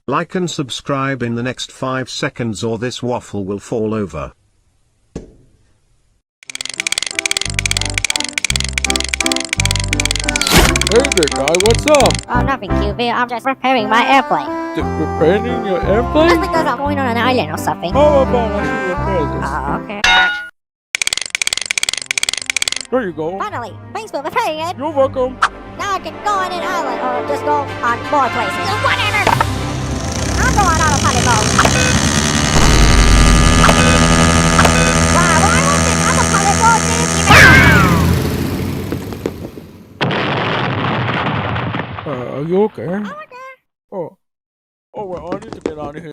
Like and subscribe in the next 5 seconds or this waffle will fall over. Hey there, guy, what's up? Oh, nothing, Cubeel. I'm just repairing my airplane. Repairing your Just airplane? because I'm going on an island or something. How about I repair this? Oh, okay. There you go. Finally, thanks for repairing it. You're welcome. Now I can go on an island or just go on more places. Whatever. I'll go on autopilot mode. Wow, why won't this autopilot mode leave me Are you okay? now? I'm okay. Oh, well, I need to get out of here.